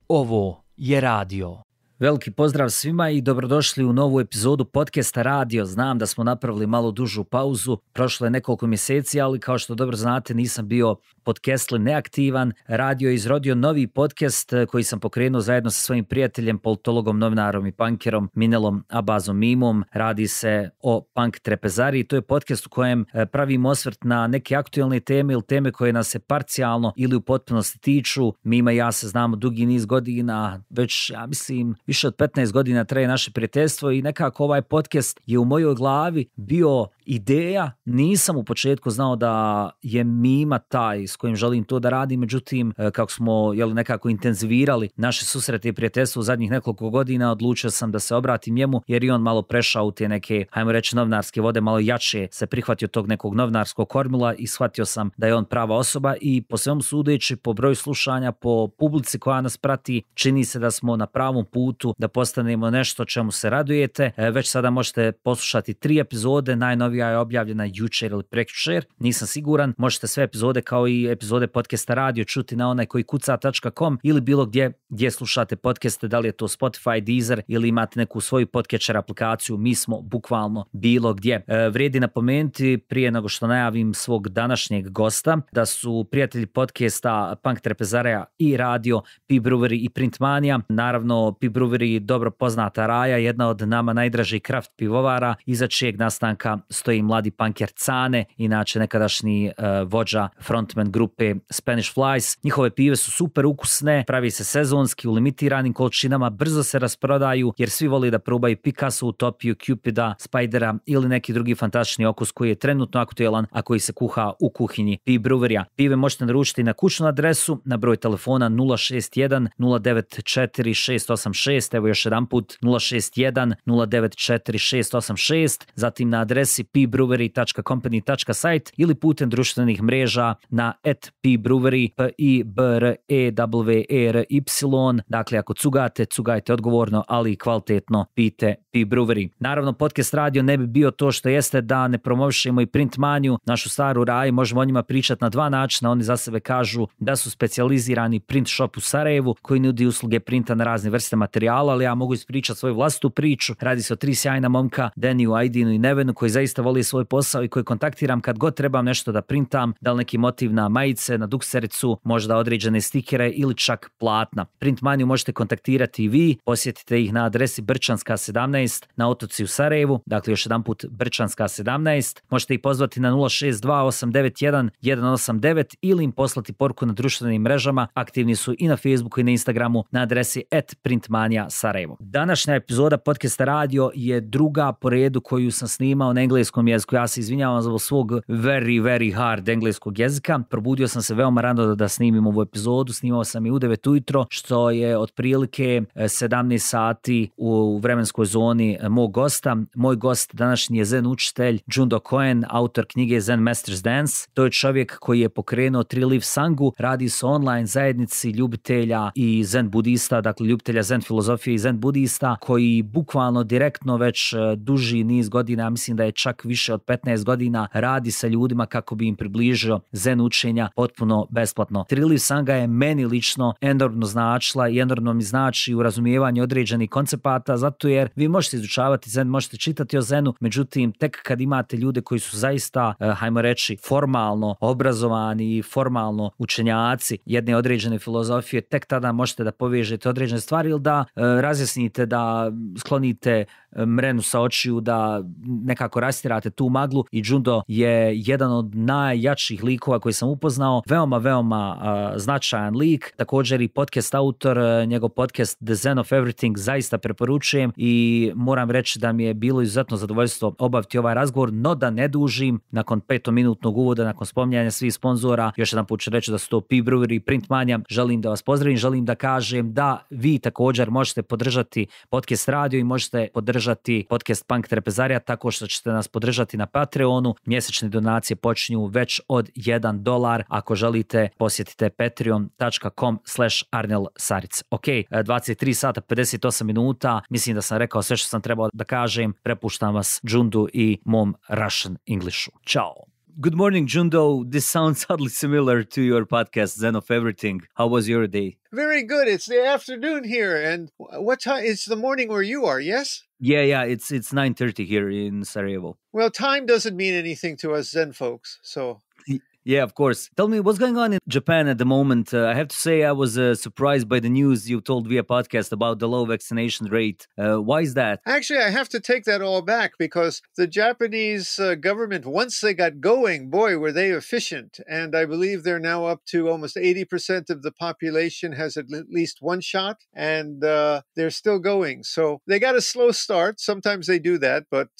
Ovo je radio. Veliki pozdrav svima i dobrodošli u novu epizodu podcasta Radio. Znam da smo napravili malo dužu pauzu, prošlo je nekoliko mjeseci, ali kao što dobro znate nisam bio podcastli neaktivan. Radio je izrodio novi podcast koji sam pokrenuo zajedno sa svojim prijateljem, politologom, novinarom i punkerom Minelom Abazom Mimom. Radi se o punk trepezariji. To je podcast u kojem pravim osvrt na neke aktualne teme ili teme koje nas se parcijalno ili u potpunosti tiču. Mima i ja se znamo dugi niz godina, već ja mislim više od 15 godina traje naše prijateljstvo i nekako ovaj podcast je u mojoj glavi bio ideja. Nisam u početku znao da je Mima taj s kojim želim to da radim, međutim kako smo nekako intenzivirali naše susrete i prijateljstvo u zadnjih nekoliko godina, odlučio sam da se obratim njemu jer i on malo prešao u te neke, hajmo reći, novinarske vode, malo jače se prihvatio tog nekog novinarskog kormila i shvatio sam da je on prava osoba i po svemu sudeći, po broju slušanja, po publici koja nas prati, čini se da smo na pravom putu da postanemo nešto čemu se radujete. Već sada možete poslušati 3 epizode, najnovija je objavljena jučer ili prekjučer, nisam siguran. Možete sve epizode kao i epizode podcasta Radio čuti na onaj koji kuca.com ili bilo gdje slušate podcaste, da li je to Spotify, Deezer ili imate neku svoju podcatcher aplikaciju, mi smo bukvalno bilo gdje. Vrijedi napomenuti prije nego što najavim svog današnjeg gosta da su prijatelji podcasta Punk Trepezarija i Radio, PiBrewery i Printmanija. Naravno, PiBrewery dobro poznata raja, jedna od nama najdražih kraft pivovara, iza čijeg nastanka stoji mladi punker Cane, inače nekadašnji vođa frontman grupe Spanish Flies. Njihove pive su super ukusne, pravi se sezonski u limitiranim količinama, brzo se rasprodaju jer svi voli da probaju Picasso, Utopiju, Cupida, Spidera ili neki drugi fantastični okus koji je trenutno aktuelan, a koji se kuha u kuhinji PiBreweryja. Pive možete naručiti na kućnu adresu na broj telefona 061 094 686, evo još jedan put 061 094 686, zatim na adresi pibrewery.company.site ili putem društvenih mreža na @PiBrewery, PiBrewery. Dakle, ako cugajte odgovorno, ali i kvalitetno, pijte PiBrewery. Naravno, podcast Radio ne bi bio to što jeste da ne promovišemo i Printmaniju, našu staru raju. Možemo o njima pričati na 2 načina. Oni za sebe kažu da su specijalizirani print shop u Sarajevu koji nudi usluge printa na razne vrste materijala, ali ja mogu ispričati svoju vlastitu priču. Radi se o 3 sjajna momka, Deniju, Aidinu i Nevenu, koji zaista voli svoj posao i koji kontaktiram kad god trebam nešto da printam, da li neki motiv na majice, na duksericu, možda određene stikere ili čak platna. Printmaniju možete kontaktirati i vi, posjetite ih na adresi Brčanska 17 na Otoci u Sarajevu, dakle još jedan put Brčanska 17. Možete ih pozvati na 062 891 189 ili im poslati poruku na društvenim mrežama. Aktivni su i na Facebooku i na Instagramu na adresi @printmania Sarajevo. Današnja epizoda podcasta Radio je druga po redu koju sam snimao na engleskom jeziku. Ja se izvinjavam zbog svog very hard engleskog jezika. Probudio sam se veoma rano da snimim ovu epizodu. Snimao sam i u 9 ujutro, što je otprilike 17 sati u vremenskoj zoni mog gosta. Moj gost današnji je Zen učitelj Jundo Cohen, autor knjige Zen Master's Dance. To je čovjek koji je pokrenuo Treeleaf Sanghu. Radi se o online zajednici ljubitelja i Zen budista, dakle ljubitelja Zen filozofije i Zen budista, koji bukvalno direktno već duži niz godina, mislim da je čak više od 15 godina, radi sa ljudima kako bi im približio Zen učenja potpuno besplatno. Treeleaf Sangha je meni lično enormno značila i enormno mi znači u razumijevanju određenih koncepata, zato jer vi možete izučavati Zen, možete čitati o Zenu, međutim tek kad imate ljude koji su zaista, hajmo reći, formalno obrazovani i formalno učenjaci jedne određene filozofije, tek tada možete da povežete određene stvari ili da razjasnite, da sklonite mrenu sa očiju, da nekako rastirate tu maglu. I Jundo je jedan od najjačih likova koji sam upoznao, veoma značajan lik, također i podcast autor, njegov podcast The Zen of Everything zaista preporučujem i moram reći da mi je bilo izuzetno zadovoljstvo obaviti ovaj razgovor, no da ne dužim, nakon 5-minutnog uvoda, nakon spominjanja svih sponzora, još jedan put ću reći da su to PiBrewery i Printmanija. Želim da vas pozdravim, želim da kažem da vi također možete podržati podcast Radio i možete podržati podcast Punk Trepezarija tako što ćete nas podržati na Patreonu. Mjesečne donacije počinju već od $1. Ako želite, posjetite patreon.com/Arnela Šarića. Ok, 23 sata 58 minuta. Mislim da sam rekao sve što sam trebao da kažem. Prepuštam vas Jundu i mom Russian Englishu. Ćao. Good morning, Jundo. This sounds oddly similar to your podcast, Zen of Everything. How was your day? Very good. It's the afternoon here. And what time? It's the morning where you are, yes? Yeah. It's 9:30 here in Sarajevo. Well, time doesn't mean anything to us Zen folks, so... Yeah, of course. Tell me, what's going on in Japan at the moment? I have to say I was surprised by the news you told via podcast about the low vaccination rate. Why is that? Actually, I have to take that all back because the Japanese government, once they got going, boy, were they efficient. And I believe they're now up to almost 80% of the population has at least one shot, and they're still going. So they got a slow start. Sometimes they do that. But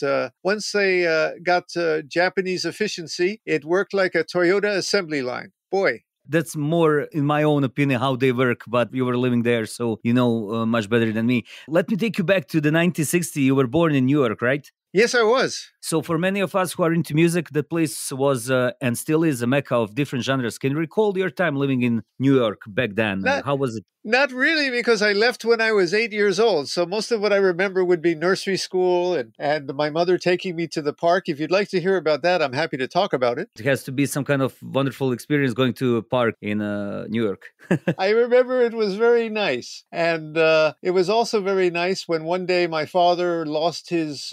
once they got Japanese efficiency, it worked like a Toyota assembly line. Boy. That's more, in my own opinion, how they work, but you were living there, so you know much better than me. Let me take you back to the 1960s. You were born in New York, right? Yes, I was. So for many of us who are into music, that place was and still is a mecca of different genres. Can you recall your time living in New York back then? How was it? Not really, because I left when I was 8 years old. So most of what I remember would be nursery school and my mother taking me to the park. If you'd like to hear about that, I'm happy to talk about it. It has to be some kind of wonderful experience going to a park in New York. I remember it was very nice. And it was also very nice when one day my father lost his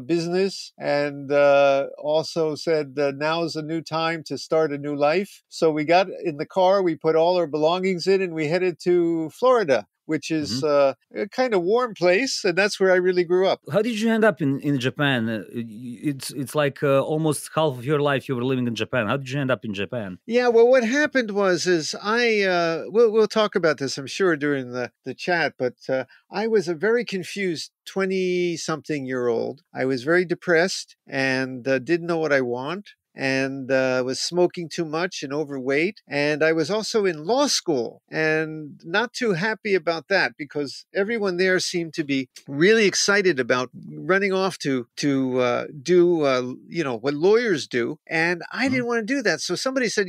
business and also said, now's a new time to start a new life. So we got in the car, we put all our belongings in, and we headed to Florida, which is a kind of warm place, and that's where I really grew up. How did you end up in Japan? It's like almost half of your life you were living in Japan. How did you end up in Japan? Yeah, well, what happened was we'll talk about this, I'm sure, during the chat, but I was a very confused 20-something-year-old. I was very depressed and didn't know what I want. And was smoking too much and overweight. And I was also in law school and not too happy about that because everyone there seemed to be really excited about running off to do what lawyers do. And I didn't want to do that. So somebody said,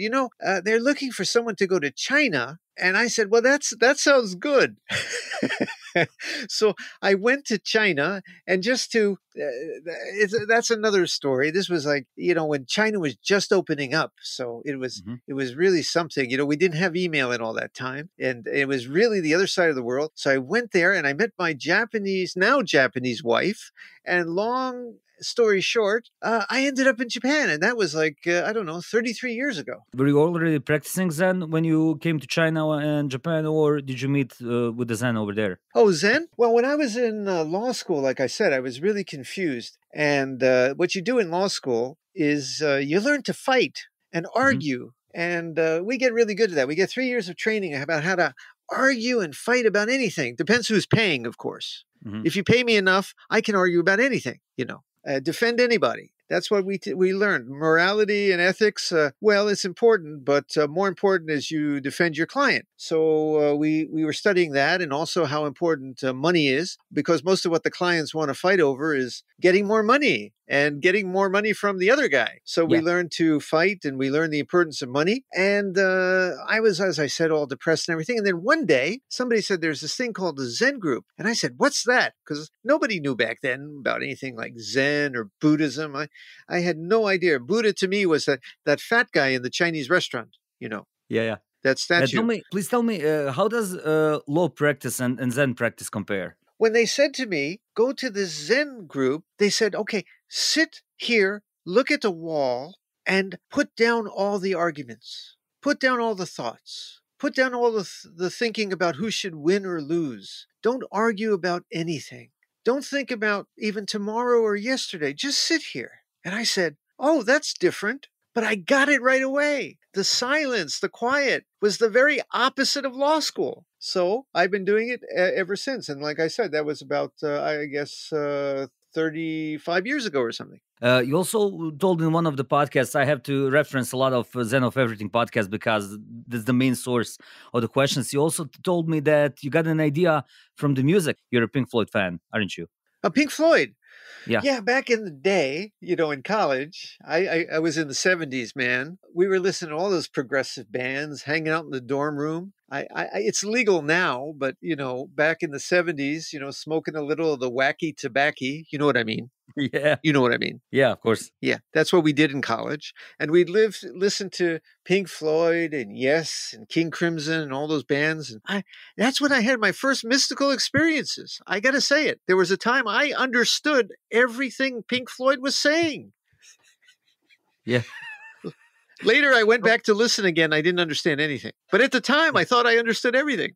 they're looking for someone to go to China. And I said, well, that sounds good. So I went to China, and just to, that's another story. This was like, when China was just opening up. So it was really something. We didn't have email in all that time, and it was really the other side of the world. So I went there and I met my now Japanese wife, and long story short, I ended up in Japan, and that was like, 33 years ago. Were you already practicing Zen when you came to China and Japan, or did you meet with the Zen over there? Oh, Zen? Well, when I was in law school, like I said, I was really confused. And what you do in law school is you learn to fight and argue. And we get really good at that. We get 3 years of training about how to argue and fight about anything. Depends who's paying, of course. If you pay me enough, I can argue about anything, defend anybody. That's what we learned. Morality and ethics, well, it's important, but more important is you defend your client. So we were studying that, and also how important money is, because most of what the clients want to fight over is getting more money and getting more money from the other guy. So we learned to fight, and we learned the importance of money. And I was, as I said, all depressed and everything. And then one day, somebody said, there's this thing called the Zen group. And I said, what's that? Because nobody knew back then about anything like Zen or Buddhism. I had no idea. Buddha to me was that fat guy in the Chinese restaurant, Yeah. That statue. Please tell me, how does law practice and Zen practice compare? When they said to me, go to the Zen group, they said, okay, sit here, look at the wall, and put down all the arguments. Put down all the thoughts. Put down all the thinking about who should win or lose. Don't argue about anything. Don't think about even tomorrow or yesterday. Just sit here. And I said, oh, that's different. But I got it right away. The silence, the quiet was the very opposite of law school. So I've been doing it ever since. And like I said, that was about, 35 years ago or something. You also told in one of the podcasts, I have to reference a lot of Zen of Everything podcast because that's the main source of the questions. You also told me that you got an idea from the music. You're a Pink Floyd fan, aren't you? Pink Floyd. Yeah, back in the day, in college, I was in the 70s, man. We were listening to all those progressive bands, hanging out in the dorm room. It's legal now, but, back in the 70s, smoking a little of the wacky tobacco, you know what I mean? Yeah. You know what I mean? Yeah, of course. Yeah, that's what we did in college. And we'd listen to Pink Floyd and Yes and King Crimson and all those bands. And that's when I had my first mystical experiences. I got to say it. There was a time I understood everything Pink Floyd was saying. Yeah. Later, I went back to listen again. I didn't understand anything. But at the time, I thought I understood everything.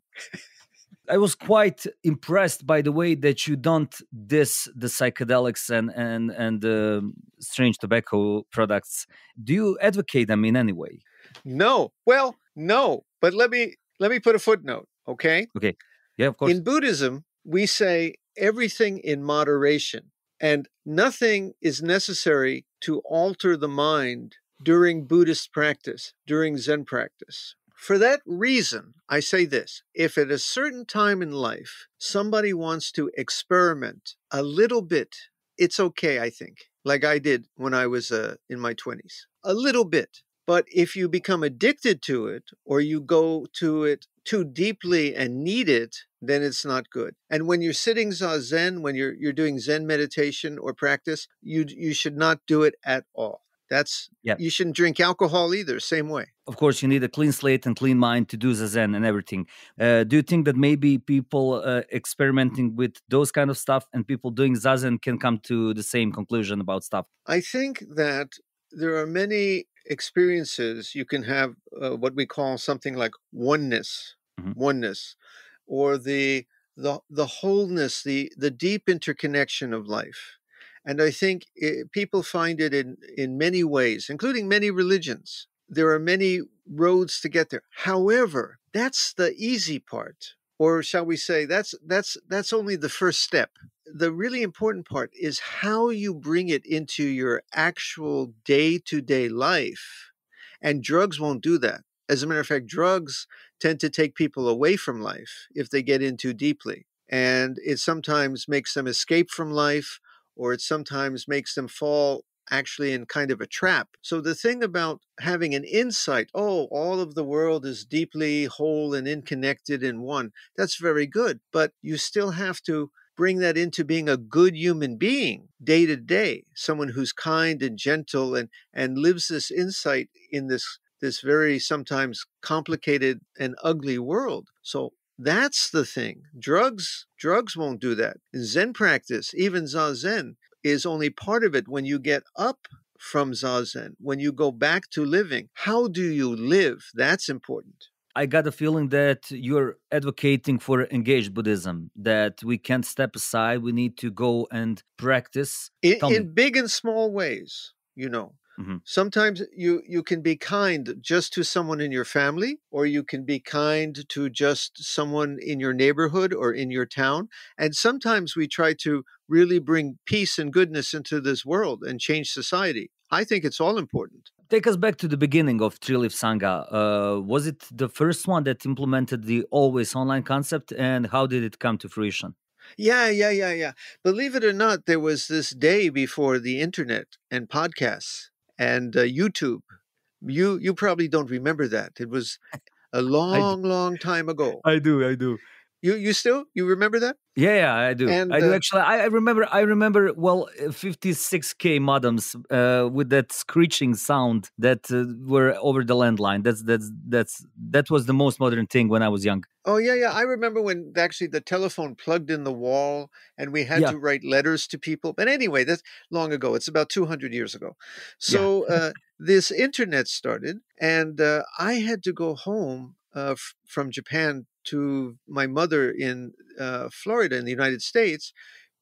I was quite impressed by the way that you don't diss the psychedelics and strange tobacco products. Do you advocate them in any way? No. Well, no. But let me put a footnote, okay? Okay. Yeah, of course. In Buddhism, we say everything in moderation, and nothing is necessary to alter the mind during Buddhist practice, during Zen practice. For that reason, I say this: if at a certain time in life somebody wants to experiment a little bit, it's okay, I think, like I did when I was in my 20s. A little bit. But if you become addicted to it, or you go to it too deeply and need it, then it's not good. And when you're sitting zazen, when you're doing Zen meditation or practice, you should not do it at all. You shouldn't drink alcohol either, same way. Of course, you need a clean slate and clean mind to do zazen and everything. Do you think that maybe people experimenting with those kind of stuff and people doing zazen can come to the same conclusion about stuff? I think that there are many experiences you can have, what we call something like oneness, or the wholeness, the deep interconnection of life. And I think people find it in many ways, including many religions. There are many roads to get there. However, that's the easy part, or shall we say, that's only the first step. The really important part is how you bring it into your actual day-to-day life. And drugs won't do that. As a matter of fact, drugs tend to take people away from life if they get in too deeply. And it sometimes makes them escape from life, or it sometimes makes them fall actually in kind of a trap. So the thing about having an insight, all of the world is deeply whole and interconnected in one, that's very good. But you still have to bring that into being a good human being day to day, someone who's kind and gentle and lives this insight in this very sometimes complicated and ugly world. So that's the thing. Drugs won't do that. Zen practice, even Zazen, is only part of it. When you get up from Zazen, when you go back to living, how do you live? That's important. I got a feeling that you're advocating for engaged Buddhism, that we can't step aside. We need to go and practice. In big and small ways, Mm-hmm. Sometimes you can be kind just to someone in your family, or you can be kind to just someone in your neighborhood or in your town. And sometimes we try to really bring peace and goodness into this world and change society. I think it's all important. Take us back to the beginning of Treeleaf Sangha. Was it the first one that implemented the always online concept, and how did it come to fruition? Yeah. Believe it or not, there was this day before the internet and podcasts and YouTube. You probably don't remember that. It was a long time ago. I do. You remember that? Yeah, I do. And, I do actually. I remember. Well, 56K modems with that screeching sound that were over the landline. That was the most modern thing when I was young. Oh yeah. I remember when actually the telephone plugged in the wall and we had to write letters to people. But anyway, that's long ago. It's about 200 years ago. So this internet started, and I had to go home from Japan to my mother in Florida in the United States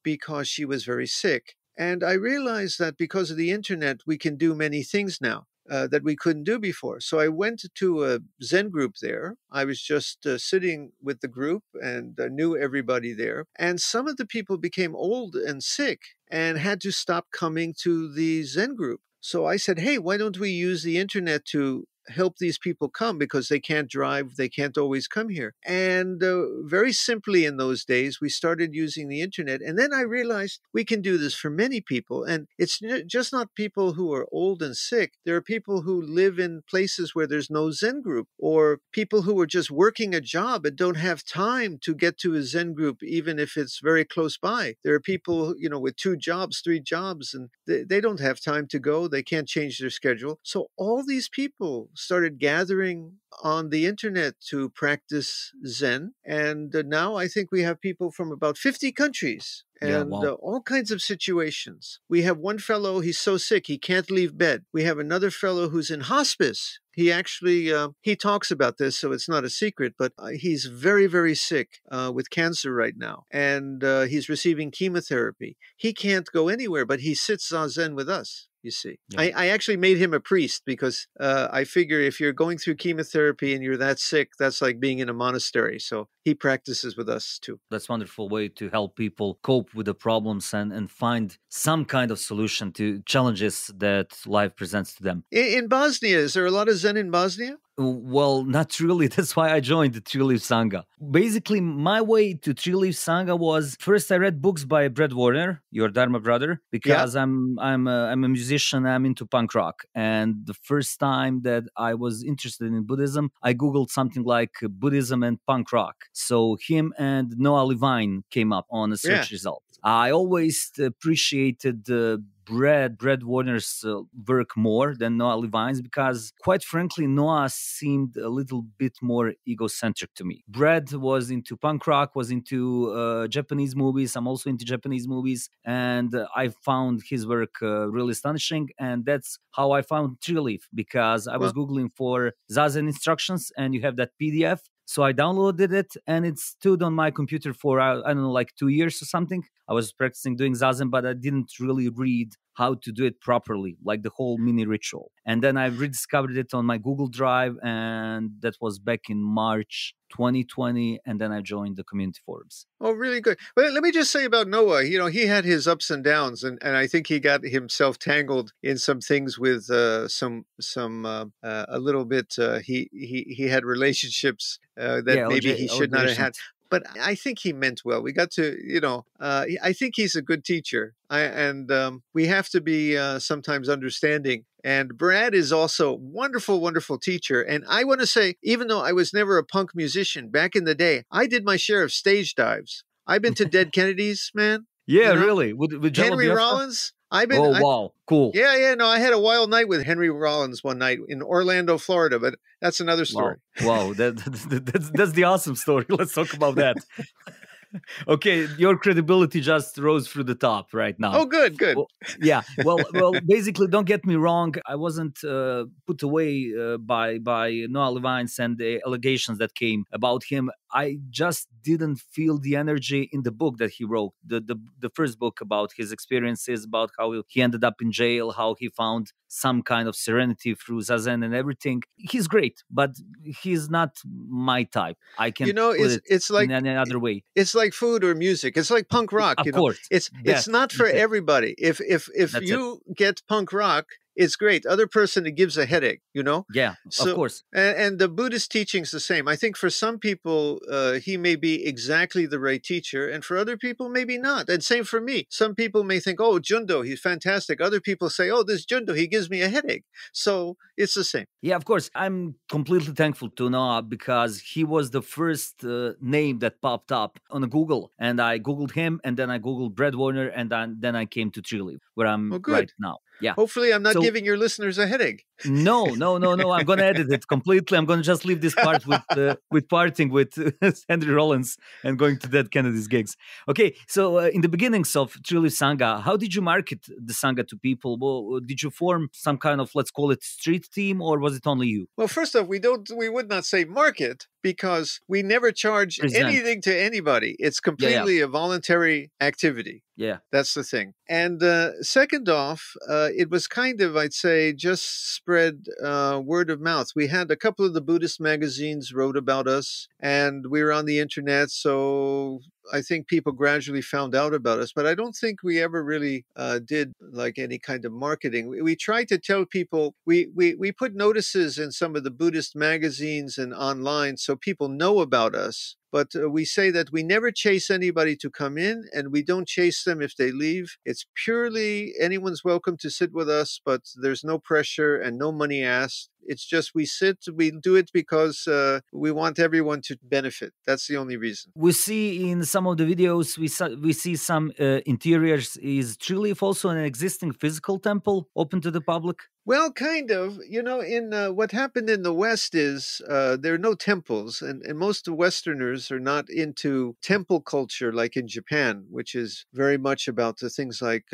because she was very sick. And I realized that because of the internet, we can do many things now that we couldn't do before. So I went to a Zen group there. I was just sitting with the group and knew everybody there. And some of the people became old and sick and had to stop coming to the Zen group. So I said, hey, why don't we use the internet to help these people come because they can't drive, they can't always come here. And very simply in those days, we started using the internet. And then I realized we can do this for many people. And it's just not people who are old and sick. There are people who live in places where there's no Zen group, or people who are just working a job and don't have time to get to a Zen group, even if it's very close by. There are people, with 2 jobs, 3 jobs, and they don't have time to go. They can't change their schedule. So all these people started gathering on the internet to practice Zen. And now I think we have people from about 50 countries. And all kinds of situations. We have one fellow, he's so sick, he can't leave bed. We have another fellow who's in hospice. He actually, he talks about this, so it's not a secret, but he's very, very sick with cancer right now. And he's receiving chemotherapy. He can't go anywhere, but he sits Zazen with us. You see, I actually made him a priest because I figure if you're going through chemotherapy and you're that sick, that's like being in a monastery. So he practices with us too. That's a wonderful way to help people cope with the problems and find some kind of solution to challenges that life presents to them. In Bosnia, is there a lot of Zen in Bosnia? Well, not really. That's why I joined the Treeleaf Sangha. Basically, my way to Treeleaf Sangha was first I read books by Brad Warner, your Dharma brother, because I'm a musician. I'm into punk rock, and the first time that I was interested in Buddhism, I googled something like Buddhism and punk rock. So him and Noah Levine came up on a search result. I always appreciated Brad Warner's work more than Noah Levine's because, quite frankly, Noah seemed a little bit more egocentric to me. Brad was into punk rock, was into Japanese movies. I'm also into Japanese movies, and I found his work really astonishing, and that's how I found Treeleaf, because I was Googling for Zazen instructions, and you have that PDF. So I downloaded it, and it stood on my computer for, I don't know, like 2 years or something. I was practicing doing Zazen, but I didn't really read how to do it properly, like the whole mini ritual. And then I rediscovered it on my Google Drive, and that was back in March 2020, and then I joined the community forums. Oh, really good. Well, let me just say about Noah, he had his ups and downs, and I think he got himself tangled in some things with a little bit, he had relationships that maybe he should not have had. But I think he meant well. We got to, I think he's a good teacher. We have to be sometimes understanding. And Brad is also a wonderful, wonderful teacher. And I want to say, even though I was never a punk musician, back in the day, I did my share of stage dives. I've been to Dead Kennedys, man. Yeah, really? With Henry Rollins? Wow, cool. Yeah, no, I had a wild night with Henry Rollins one night in Orlando, Florida, but that's another story. Wow, that's the awesome story. Let's talk about that. Okay, your credibility just rose through the top right now. Oh, good. Well, basically, don't get me wrong. I wasn't put away by Noah Levine's and the allegations that came about him. I just didn't feel the energy in the book that he wrote, the first book about his experiences, about how he ended up in jail, how he found some kind of serenity through Zazen and everything. He's great, but he's not my type. I can it's like in any other way. It's like food or music. It's like punk rock. Of course. It's not for everybody. If you get punk rock, it's great. Other person, it gives a headache, Yeah, of course. And the Buddhist teaching's the same. I think for some people, he may be exactly the right teacher, and for other people, maybe not. And same for me. Some people may think, oh, Jundo, he's fantastic. Other people say, oh, this Jundo, he gives me a headache. So it's the same. Yeah, of course. I'm completely thankful to Noah because he was the first name that popped up on Google. And I Googled him, and then I Googled Brad Warner, and then I came to Treeleaf, where I'm right now. Yeah. Hopefully I'm not giving your listeners a headache. No. I'm going to edit it completely. I'm going to just leave this part with parting with Henry Rollins and going to Dead Kennedy's gigs. Okay, so in the beginnings of Treeleaf Sangha, how did you market the Sangha to people? Well, did you form some kind of, let's call it, street team, or was it only you? Well, first off, we would not say market because we never charge anything to anybody. It's completely a voluntary activity. Yeah. That's the thing. And second off, it was kind of, I'd say, just spread word of mouth. We had a couple of the Buddhist magazines wrote about us, and we were on the internet. So I think people gradually found out about us, but I don't think we ever really did like any kind of marketing. We tried to tell people, we put notices in some of the Buddhist magazines and online so people know about us. But we say that we never chase anybody to come in, and we don't chase them if they leave. It's purely anyone's welcome to sit with us, but there's no pressure and no money asked. It's just we do it because we want everyone to benefit. That's the only reason. We see in some of the videos, we see some interiors. Is Treeleaf also an existing physical temple open to the public? Well, kind of. In what happened in the West is there are no temples, and most Westerners are not into temple culture like in Japan, which is very much about the things like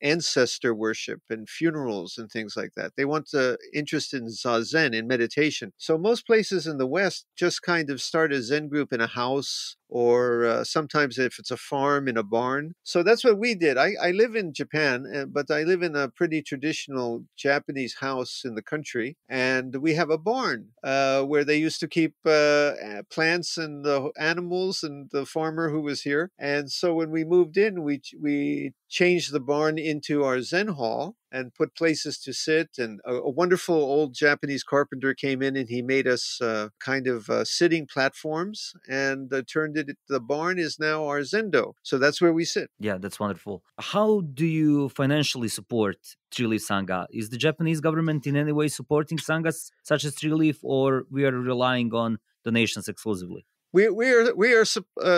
ancestor worship and funerals and things like that. They want interest in Zazen, in meditation. So most places in the West just kind of start a Zen group in a house, or sometimes if it's a farm, in a barn. So that's what we did. I live in Japan, but I live in a pretty traditional Japanese house in the country, and we have a barn where they used to keep plants and the animals and the farmer who was here. And so when we moved in, we changed the barn into our Zen hall and put places to sit. And a wonderful old Japanese carpenter came in, and he made us kind of sitting platforms, and turned it. The barn is now our Zendo. So that's where we sit. Yeah, that's wonderful. How do you financially support Treeleaf Sangha? Is the Japanese government in any way supporting Sanghas such as Treeleaf, or we are relying on donations exclusively? We are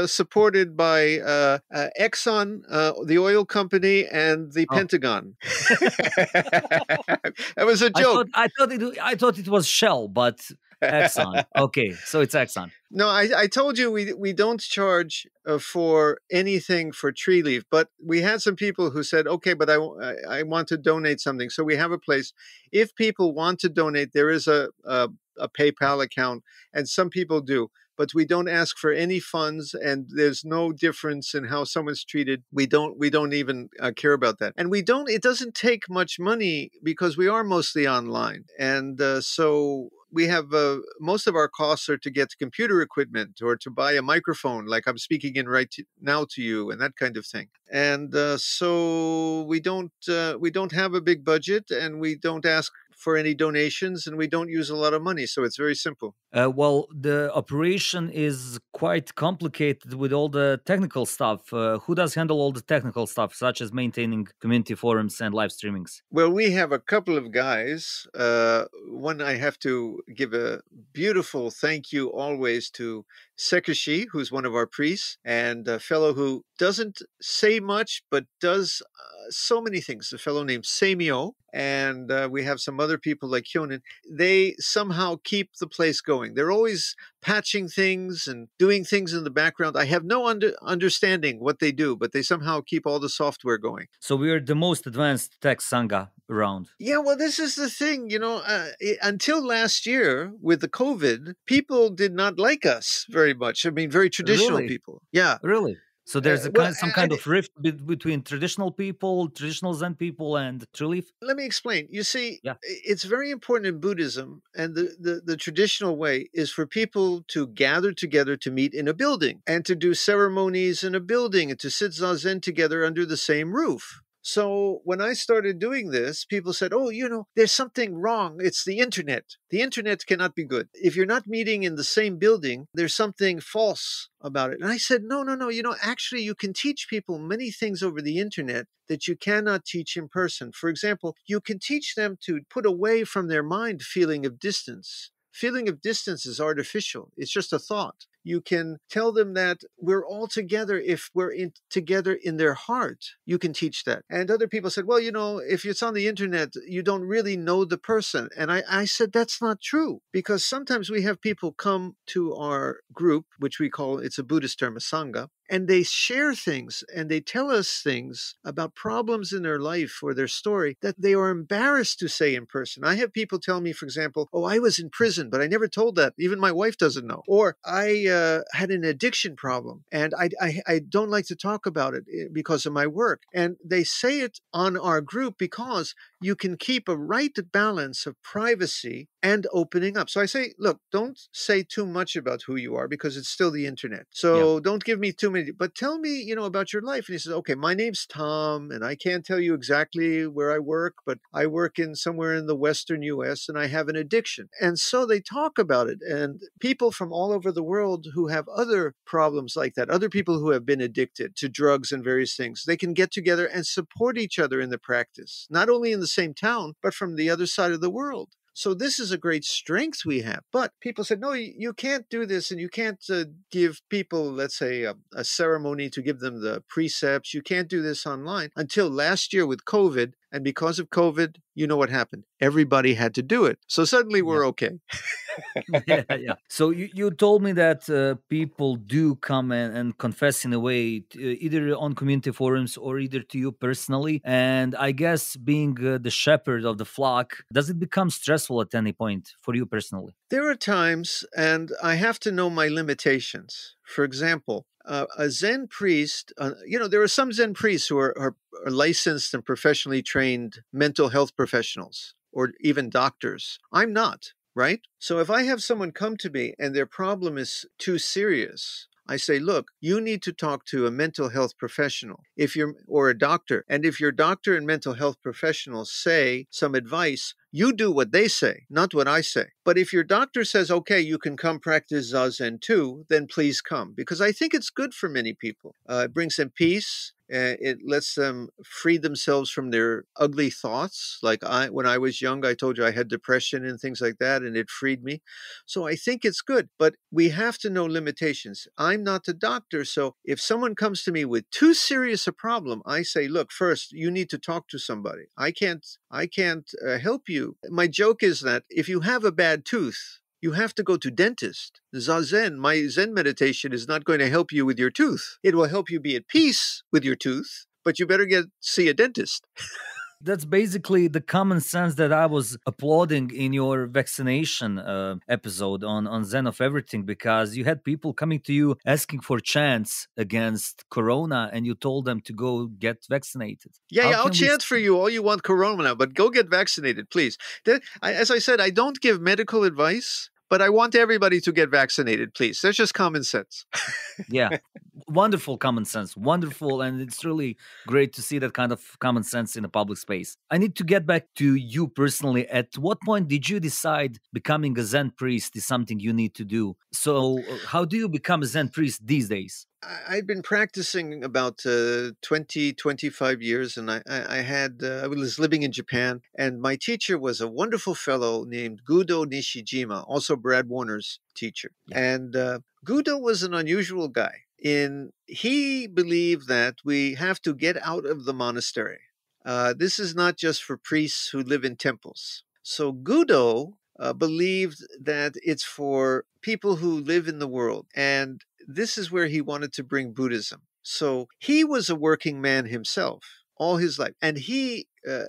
supported by Exxon, the oil company, and the Pentagon. That was a joke. I thought it was Shell, but Exxon. Okay, so it's Exxon. No, I told you we don't charge for anything for Treeleaf, but we had some people who said, okay, but I want to donate something. So we have a place. If people want to donate, there is a PayPal account, and some people do. But we don't ask for any funds, and there's no difference in how someone's treated. We don't even care about that. And it doesn't take much money because we are mostly online. And so we have most of our costs are to get computer equipment or to buy a microphone, like I'm speaking in right now to you, and that kind of thing. And so we don't have a big budget, and we don't ask for any donations, and we don't use a lot of money. So it's very simple. Well, the operation is quite complicated with all the technical stuff. Who does handle all the technical stuff, such as maintaining community forums and live streamings? Well, we have a couple of guys. One, I have to give a beautiful thank you always to Sekishi, who's one of our priests, and a fellow who doesn't say much, but does so many things. A fellow named Seimyo, and we have some other people like Hyonin. They somehow keep the place going. They're always patching things and doing things in the background. I have no understanding what they do, but they somehow keep all the software going. So we are the most advanced tech Sangha around. Yeah, well, this is the thing, until last year with the COVID, people did not like us very much. I mean, very traditional people. Yeah. Really? So there's some kind of rift between traditional people, traditional Zen people, and Treeleaf? Let me explain. You see, It's very important in Buddhism, and the traditional way is for people to gather together to meet in a building and to do ceremonies in a building and to sit zazen together under the same roof. So when I started doing this, people said, oh, there's something wrong. It's the internet. The internet cannot be good. If you're not meeting in the same building, there's something false about it. And I said, no. Actually, you can teach people many things over the internet that you cannot teach in person. For example, you can teach them to put away from their mind feeling of distance. Feeling of distance is artificial. It's just a thought. You can tell them that we're all together if we're together in their heart. You can teach that. And other people said, well, if it's on the internet, you don't really know the person. And I said, that's not true. Because sometimes we have people come to our group, which we call, it's a Buddhist term, a Sangha, and they share things and they tell us things about problems in their life or their story that they are embarrassed to say in person. I have people tell me, for example, oh, I was in prison, but I never told that. Even my wife doesn't know. Or I had an addiction problem and I don't like to talk about it because of my work. And they say it on our group because you can keep a right balance of privacy and opening up. So I say, look, don't say too much about who you are because it's still the internet. So don't give me too many, but tell me, about your life. And he says, okay, my name's Tom, and I can't tell you exactly where I work, but I work in somewhere in the Western US, and I have an addiction. And so they talk about it. And people from all over the world who have other problems like that, other people who have been addicted to drugs and various things, they can get together and support each other in the practice, not only in the same town, but from the other side of the world. So this is a great strength we have. But people said, no, you can't do this, and you can't give people, let's say, a ceremony to give them the precepts. You can't do this online. Until last year with COVID, and because of COVID, you know what happened? Everybody had to do it. So suddenly we're okay. Yeah. So you told me that people do come and confess in a way, either on community forums or either to you personally. And I guess being the shepherd of the flock, does it become stressful at any point for you personally? There are times, and I have to know my limitations. For example, a Zen priest, there are some Zen priests who are licensed and professionally trained mental health professionals or even doctors. I'm not. Right? So if I have someone come to me and their problem is too serious, I say, look, you need to talk to a mental health professional or a doctor. And if your doctor and mental health professionals say some advice, you do what they say, not what I say. But if your doctor says, okay, you can come practice Zazen too, then please come. Because I think it's good for many people. It brings them peace. It lets them free themselves from their ugly thoughts. Like when I was young, I told you I had depression and things like that, and it freed me. So I think it's good, but we have to know limitations. I'm not the doctor, so if someone comes to me with too serious a problem, I say, look, first, you need to talk to somebody. I can't help you. My joke is that if you have a bad tooth, you have to go to dentist. Zazen, my Zen meditation is not going to help you with your tooth. It will help you be at peace with your tooth, but you better see a dentist. That's basically the common sense that I was applauding in your vaccination episode on Zen of Everything, because you had people coming to you asking for chants against Corona, and you told them to go get vaccinated. Yeah, I'll chant for you all you want Corona, but go get vaccinated, please. As I said, I don't give medical advice, but I want everybody to get vaccinated, please. That's just common sense. Yeah. Wonderful common sense. Wonderful. And it's really great to see that kind of common sense in a public space. I need to get back to you personally. At what point did you decide becoming a Zen priest is something you need to do? So how do you become a Zen priest these days? I'd been practicing about 20, 25 years, and I was living in Japan, and my teacher was a wonderful fellow named Gudo Nishijima, also Brad Warner's teacher. Yeah. And Gudo was an unusual guy. He believed that we have to get out of the monastery. This is not just for priests who live in temples. So Gudo believed that it's for people who live in the world, and this is where he wanted to bring Buddhism. So he was a working man himself all his life. And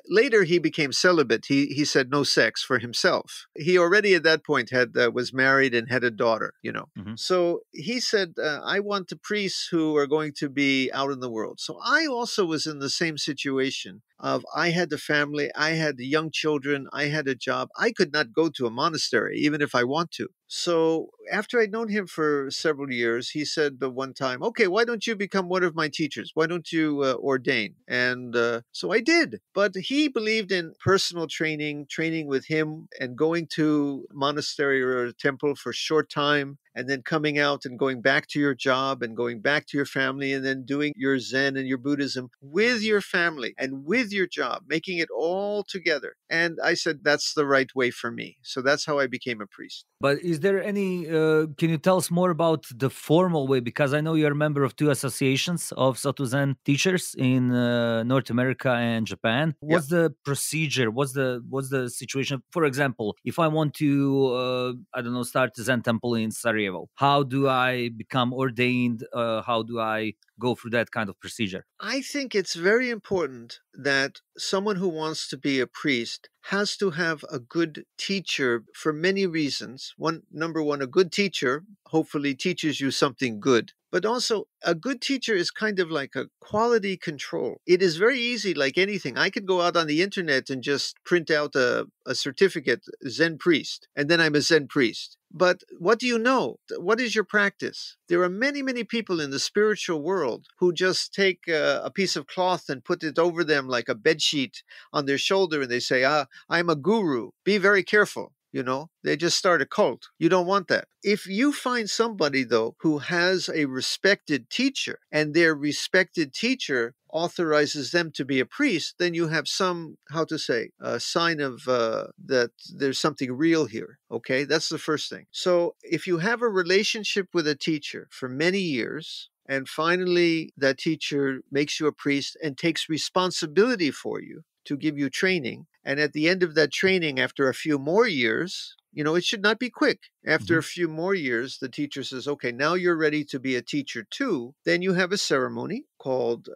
later he became celibate. He said no sex for himself. He already at that point was married and had a daughter, Mm-hmm. So he said, I want the priests who are going to be out in the world. So I also was in the same situation of I had the family, I had the young children, I had a job. I could not go to a monastery, even if I want to. So after I'd known him for several years, he said one time, okay, why don't you become one of my teachers? Why don't you ordain? And so I did. But he believed in personal training with him and going to monastery or a temple for a short time, and then coming out and going back to your job and going back to your family, and then doing your Zen and your Buddhism with your family and with your job, making it all together. And I said, that's the right way for me. So that's how I became a priest. But is there any, can you tell us more about the formal way? Because I know you're a member of 2 associations of Soto Zen teachers in North America and Japan. What's the procedure? What's the situation? For example, if I want to, start a Zen temple in Sarajevo, how do I become ordained? How do I go through that kind of procedure? I think it's very important that someone who wants to be a priest has to have a good teacher for many reasons. Number one, a good teacher hopefully teaches you something good. but also a good teacher is kind of like a quality control. It is very easy, like anything. I could go out on the internet and just print out a certificate, Zen priest, and then I'm a Zen priest. But what do you know? What is your practice? There are many, many people in the spiritual world who just take a piece of cloth and put it over them like a bedsheet on their shoulder, and they say, I'm a guru. Be very careful. They just start a cult. You don't want that. If you find somebody, though, who has a respected teacher and their respected teacher authorizes them to be a priest, then you have some, a sign of that there's something real here. Okay, that's the first thing. So if you have a relationship with a teacher for many years, and finally that teacher makes you a priest and takes responsibility for you to give you training, and at the end of that training, after a few more years, it should not be quick. After a few more years, the teacher says, okay, now you're ready to be a teacher too. Then you have a ceremony called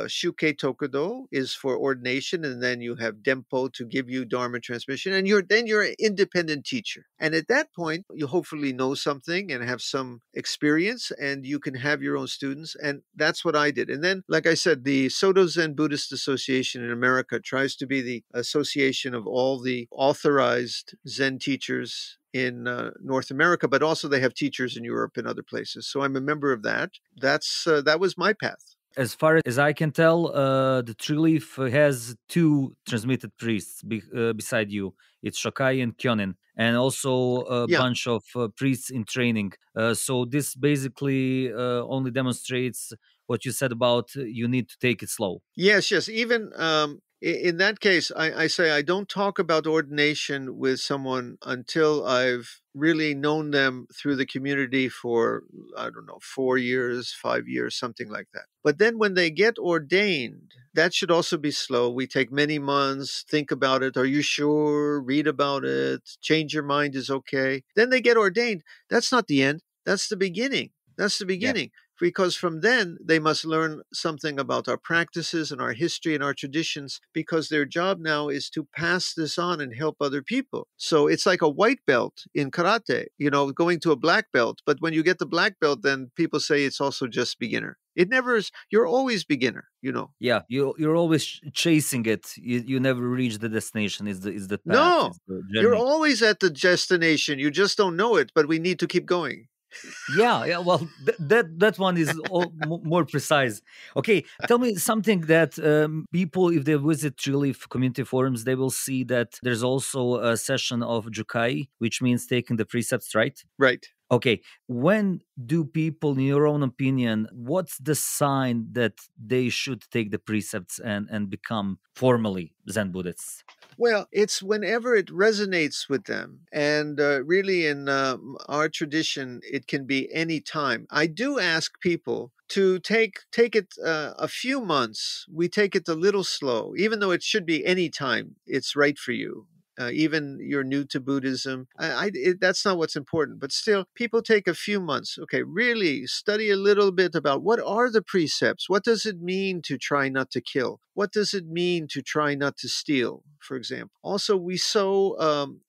Shuke Tokudo, is for ordination, and then you have Dempo to give you Dharma transmission, and you're an independent teacher. And at that point, you hopefully know something and have some experience, and you can have your own students, and that's what I did. And then, like I said, the Soto Zen Buddhist Association in America tries to be the association of all the authorized Zen teachers in North America, but also they have teachers in Europe and other places. So I'm a member of that. That was my path. As far as I can tell, the Treeleaf has two transmitted priests beside you. It's Shokai and Kyonin, and also a bunch of priests in training. So this basically only demonstrates what you said about you need to take it slow. Yes. Even in that case, I say I don't talk about ordination with someone until I've really known them through the community for, 4 years, 5 years, something like that. But then when they get ordained, that should also be slow. We take many months, think about it. Are you sure? Read about it. Change your mind is okay. Then they get ordained. That's not the end. That's the beginning. Yeah. Because from then, they must learn something about our practices and our history and our traditions, because their job now is to pass this on and help other people. So it's like a white belt in karate, going to a black belt. But when you get the black belt, then people say it's also just beginner. It never is. You're always beginner, Yeah, you're always chasing it. You never reach the destination. Is the path? No, the you're always at the destination. You just don't know it, but we need to keep going. Yeah. Well, that one is more precise. Okay, tell me something that people, if they visit Treeleaf community forums, they will see that there's also a session of Jukai, which means taking the precepts, right? Right. Okay, when do people, in your own opinion, what's the sign that they should take the precepts and become formally Zen Buddhists? Well, it's whenever it resonates with them. And really in our tradition, it can be any time. I do ask people to take it a few months. We take it a little slow, even though it should be any time it's right for you. Even you're new to Buddhism, that's not what's important. But still, people take a few months. Okay, really study a little bit about what are the precepts? What does it mean to try not to kill? What does it mean to try not to steal, for example? Also, we sew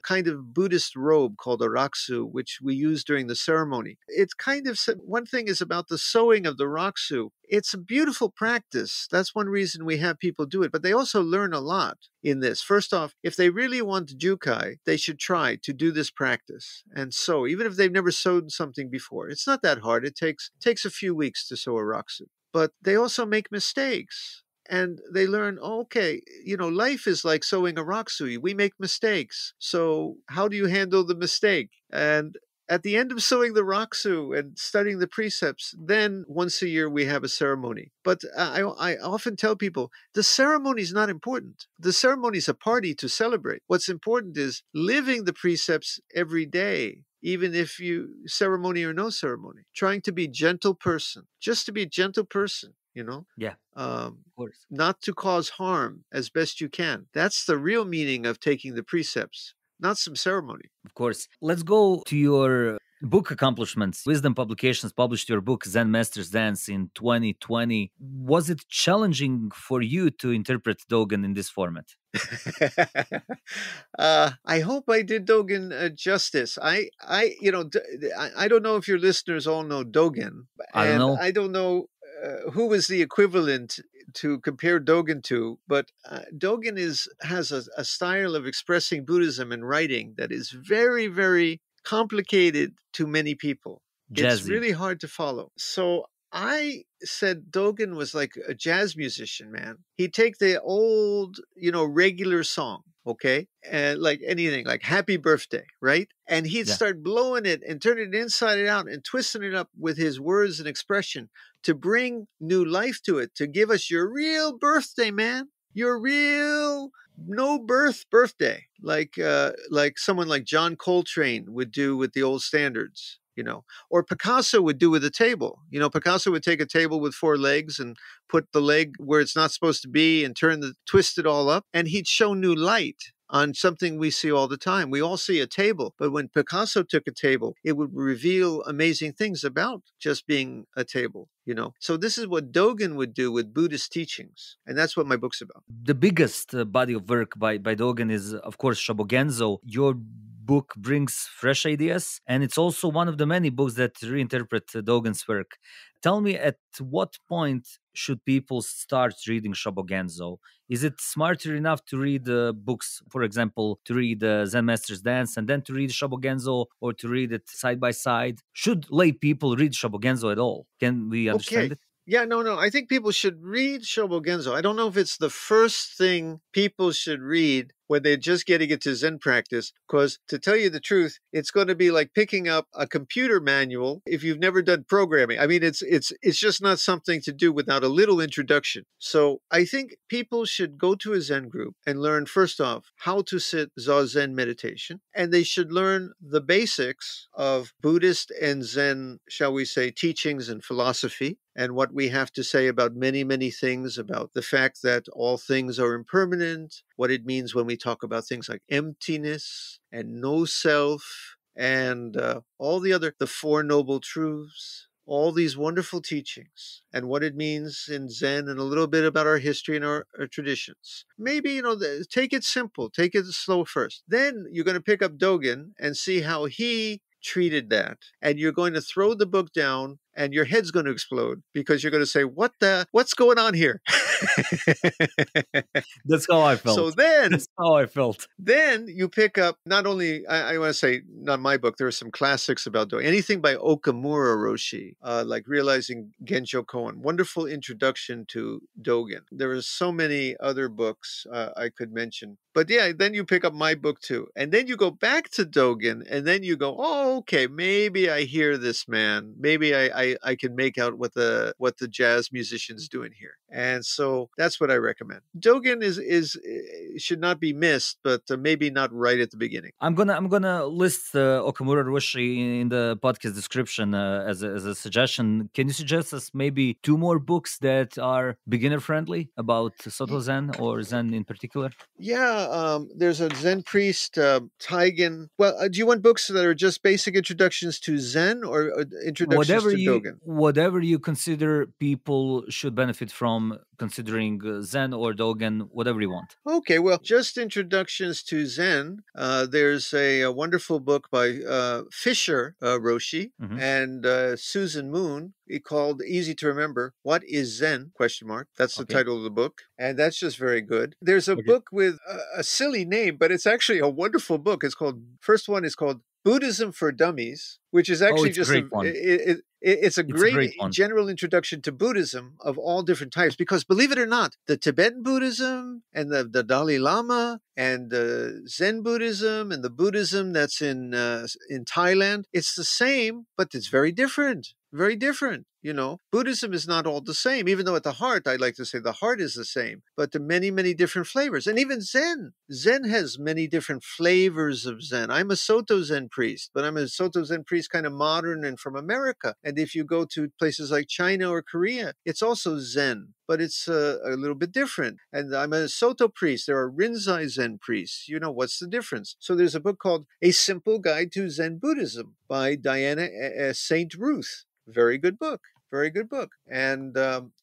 kind of Buddhist robe called a raksu, which we use during the ceremony. It's kind of, one thing is about the sewing of the raksu. It's a beautiful practice. That's one reason we have people do it. But they also learn a lot in this. First off, if they really want jukai, they should try to do this practice and sew, even if they've never sewn something before. It's not that hard. It takes a few weeks to sew a raksu. But they also make mistakes. And they learn, okay, life is like sewing a raksu. We make mistakes. So how do you handle the mistake? And at the end of sewing the raksu and studying the precepts, then once a year we have a ceremony. But I often tell people, the ceremony is not important. The ceremony is a party to celebrate. What's important is living the precepts every day, even if you ceremony or no ceremony. Trying to be a gentle person, just to be a gentle person. Yeah, of course. Not to cause harm as best you can. That's the real meaning of taking the precepts, not some ceremony. Of course. Let's go to your Book accomplishments. Wisdom Publications published your book, Zen Master's Dance, in 2020. Was it challenging for you to interpret Dogen in this format? I hope I did Dogen justice. I don't know if your listeners all know Dogen. I don't know. I don't know who was the equivalent to compare Dogen to, but Dogen has a style of expressing Buddhism in writing that is very, very complicated to many people. Jazzy. It's really hard to follow. So I said Dogen was like a jazz musician, man. He'd take the old, regular song, okay? And like anything, like Happy Birthday, right? And he'd start blowing it and turning it inside and out and twisting it up with his words and expression to bring new life to it, to give us your real birthday, man. Your real birthday, like someone like John Coltrane would do with the old standards, or Picasso would do with a table. Picasso would take a table with 4 legs and put the leg where it's not supposed to be and twist it all up, and he'd show new light on something we see all the time. We all see a table, but when Picasso took a table, it would reveal amazing things about just being a table, So this is what Dogen would do with Buddhist teachings, and that's what my book's about. The biggest body of work by Dogen is, of course, Shobogenzo. Your book brings fresh ideas, and it's also one of the many books that reinterpret Dogen's work. Tell me, at what point should people start reading Shobogenzo? Is it smarter enough to read books, for example, to read Zen Master's Dance and then to read Shobogenzo, or to read it side by side? Should lay people read Shobogenzo at all? Can we understand it? Yeah, no. I think people should read Shobogenzo. I don't know if it's the first thing people should read when they're just getting into Zen practice, because to tell you the truth, it's going to be like picking up a computer manual if you've never done programming. I mean, it's just not something to do without a little introduction. So I think people should go to a Zen group and learn, first off, how to sit Zazen meditation. And they should learn the basics of Buddhist and Zen, shall we say, teachings and philosophy, and what we have to say about many, many things, about the fact that all things are impermanent, what it means when we talk about things like emptiness and no self, and all the 4 noble truths, all these wonderful teachings, and what it means in Zen, and a little bit about our history and our traditions. Maybe, take it simple, take it slow first. Then you're going to pick up Dogen and see how he treated that. And you're going to throw the book down, and your head's going to explode, because you're going to say, what's going on here? That's how I felt. That's how I felt. Then you pick up, not only, I want to say, not my book, there are some classics about Dogen. Anything by Okamura Roshi, like Realizing Genjo Koan. Wonderful introduction to Dogen. There are so many other books I could mention. But yeah, then you pick up my book too. And then you go back to Dogen, and then you go, oh, okay, maybe I hear this man. Maybe I can make out what the jazz musician's doing here. And so that's what I recommend. Dogen should not be missed, but maybe not right at the beginning. I'm gonna list Okamura Roshi in the podcast description as a suggestion. Can you suggest us maybe 2 more books that are beginner friendly about Soto Zen or Zen in particular? Yeah, there's a Zen priest, Taigen. Well, do you want books that are just basic introductions to Zen, or introductions to Dogen? Whatever you consider people should benefit from, considering Zen or Dogen, whatever you want. Okay, well, just introductions to Zen. There's a wonderful book by Fisher Roshi and Susan Moon, called, easy to remember, What is Zen? ? That's the title of the book. And that's just very good. There's a book with a silly name, but it's actually a wonderful book. First one is called Buddhism for Dummies, which is actually just it's a great general introduction to Buddhism of all different types, because believe it or not, the Tibetan Buddhism and the Dalai Lama and the Zen Buddhism and the Buddhism that's in Thailand, it's the same, but it's very different. Very different. You know, Buddhism is not all the same, even though at the heart, I like to say the heart is the same, but there are many, many different flavors. And even Zen has many different flavors of Zen. I'm a Soto Zen priest, but I'm a Soto Zen priest kind of modern and from America. And if you go to places like China or Korea, it's also Zen, but it's a little bit different. And I'm a Soto priest. There are Rinzai Zen priests. You know, what's the difference? So there's a book called A Simple Guide to Zen Buddhism by Diana St. Ruth. Very good book. Very good book. And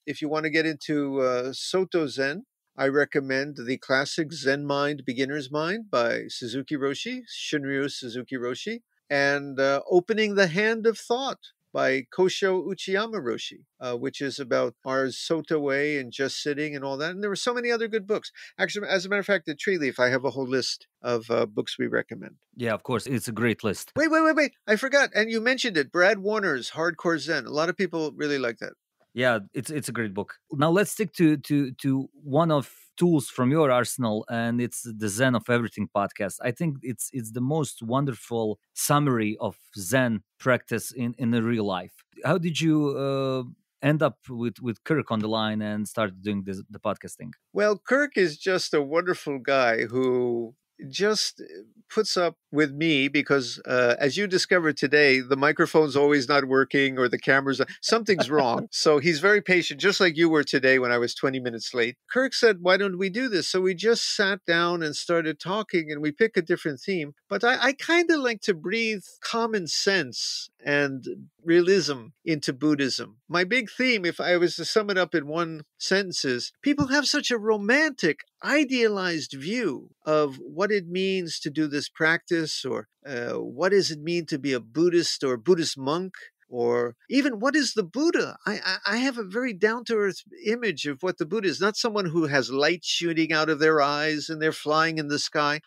if you want to get into Soto Zen, I recommend the classic Zen Mind, Beginner's Mind by Suzuki Roshi, Shunryu Suzuki Roshi, and Opening the Hand of Thought by Kosho Uchiyama Roshi, which is about our Soto way and just sitting and all that. And there were so many other good books. Actually, as a matter of fact, at Treeleaf, I have a whole list of books we recommend. Yeah, of course. It's a great list. Wait. I forgot. And you mentioned it. Brad Warner's Hardcore Zen. A lot of people really like that. Yeah, it's a great book. Now let's stick to one of tools from your arsenal, and it's the Zen of Everything podcast. I think it's the most wonderful summary of Zen practice in the real life. How did you end up with Kirk on the line and started doing the podcasting? Well, Kirk is just a wonderful guy who just puts up with me because, as you discovered today, the microphone's always not working or the camera's something's wrong. So he's very patient, just like you were today when I was 20 minutes late. Kirk said, why don't we do this? So we just sat down and started talking, and we pick a different theme. But I kind of like to breathe common sense and realism into Buddhism. My big theme, if I was to sum it up in one sentence, is people have such a romantic, idealized view of what it means to do this practice, or what does it mean to be a Buddhist or Buddhist monk, or even what is the Buddha? I have a very down-to-earth image of what the Buddha is, not someone who has light shooting out of their eyes and they're flying in the sky.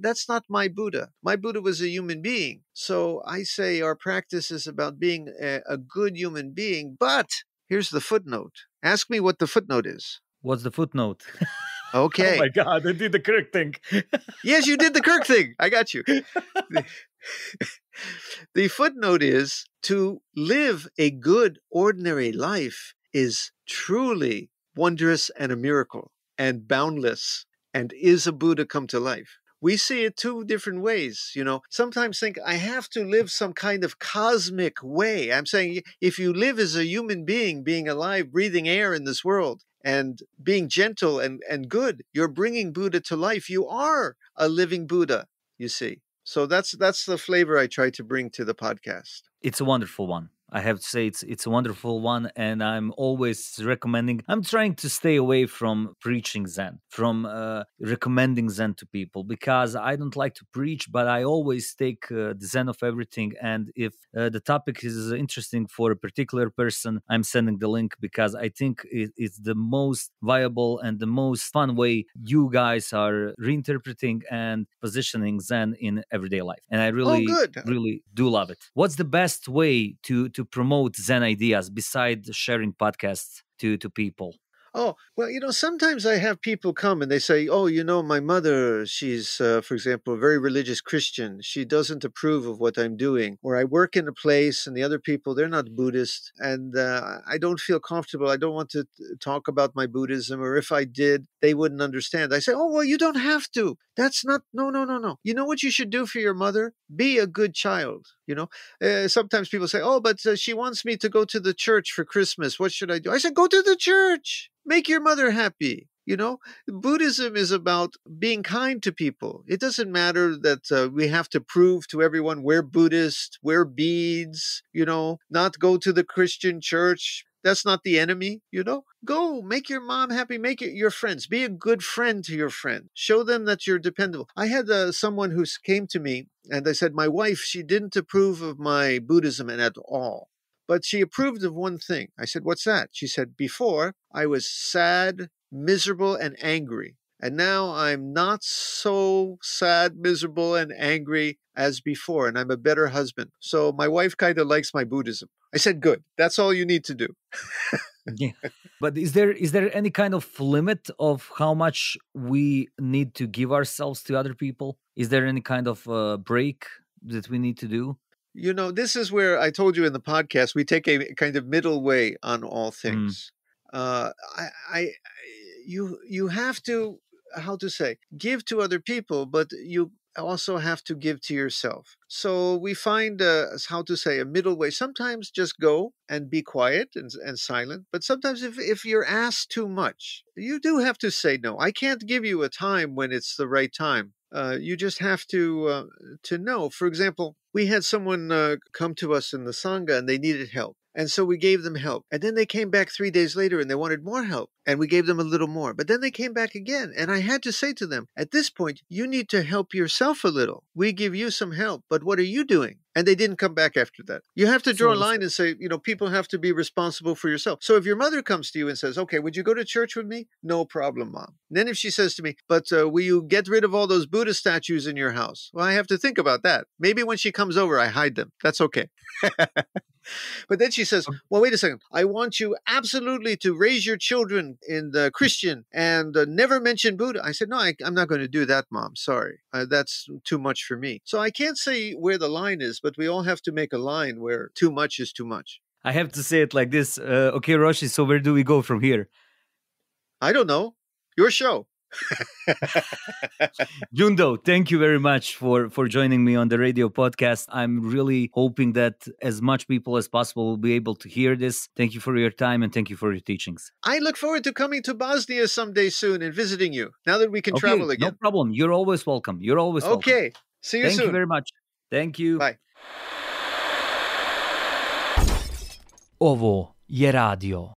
That's not my Buddha. My Buddha was a human being. So I say our practice is about being a good human being, but here's the footnote. Ask me what the footnote is. What's the footnote? Okay. Oh my God, I did the Kirk thing. Yes, you did the Kirk thing. I got you. The footnote is, to live a good, ordinary life is truly wondrous and a miracle and boundless, and is a Buddha come to life. We see it two different ways. You know, sometimes think I have to live some kind of cosmic way. I'm saying if you live as a human being, being alive, breathing air in this world, and being gentle and good, you're bringing Buddha to life. You are a living Buddha, you see. So that's the flavor I try to bring to the podcast. It's a wonderful one. I have to say it's a wonderful one, and I'm always recommending. I'm trying to stay away from preaching Zen, from recommending Zen to people, because I don't like to preach, but I always take the Zen of Everything, and if the topic is interesting for a particular person, I'm sending the link, because I think it's the most viable and the most fun way you guys are reinterpreting and positioning Zen in everyday life. And I really do love it. What's the best way to promote Zen ideas besides sharing podcasts to people? Oh, well, you know, sometimes I have people come and they say, oh, you know, my mother, she's, for example, a very religious Christian. She doesn't approve of what I'm doing. Or I work in a place and the other people, they're not Buddhist. And I don't feel comfortable. I don't want to talk about my Buddhism. Or if I did, they wouldn't understand. I say, oh, well, you don't have to. That's not, no. You know what you should do for your mother? Be a good child. You know, sometimes people say, oh, but she wants me to go to the church for Christmas. What should I do? I said, go to the church. Make your mother happy. You know, Buddhism is about being kind to people. It doesn't matter that we have to prove to everyone we're Buddhist, wear beads, you know, not go to the Christian church. That's not the enemy, you know. Go, make your mom happy, make it your friends. Be a good friend to your friend. Show them that you're dependable. I had someone who came to me and I said, my wife, she didn't approve of my Buddhism at all. But she approved of one thing. I said, what's that? She said, before I was sad, miserable, and angry. And now I'm not so sad, miserable, and angry as before. And I'm a better husband. So my wife kind of likes my Buddhism. I said, good. That's all you need to do. Yeah. But is there any kind of limit of how much we need to give ourselves to other people? Is there any kind of break that we need to do? You know, this is where I told you in the podcast, we take a kind of middle way on all things. You have to, how to say, give to other people, but you also have to give to yourself. So we find, how to say, a middle way. Sometimes just go and be quiet and silent. But sometimes if you're asked too much, you do have to say no. I can't give you a time when it's the right time. You just have to know. For example, we had someone come to us in the Sangha and they needed help. And so we gave them help. And then they came back 3 days later and they wanted more help. And we gave them a little more. But then they came back again. And I had to say to them, at this point, you need to help yourself a little. We give you some help, but what are you doing? And they didn't come back after that. You have to draw a line and say, you know, people have to be responsible for yourself. So if your mother comes to you and says, okay, would you go to church with me? No problem, Mom. And then if she says to me, but will you get rid of all those Buddha statues in your house? Well, I have to think about that. Maybe when she comes over, I hide them. That's okay. But then she says, well, wait a second. I want you absolutely to raise your children in the Christian and never mention Buddha. I said, no, I'm not going to do that, Mom. Sorry. That's too much for me. So I can't say where the line is, but we all have to make a line where too much is too much. I have to say it like this. Okay, Roshi, so where do we go from here? I don't know. Your show. Jundo, thank you very much for joining me on the radio podcast. I'm really hoping that as much people as possible will be able to hear this. Thank you for your time and thank you for your teachings. I look forward to coming to Bosnia someday soon and visiting you, now that we can travel again. No problem. You're always welcome. You're always welcome. Okay. See you soon. Thank you very much. Thank you. Bye. Ovo je radio.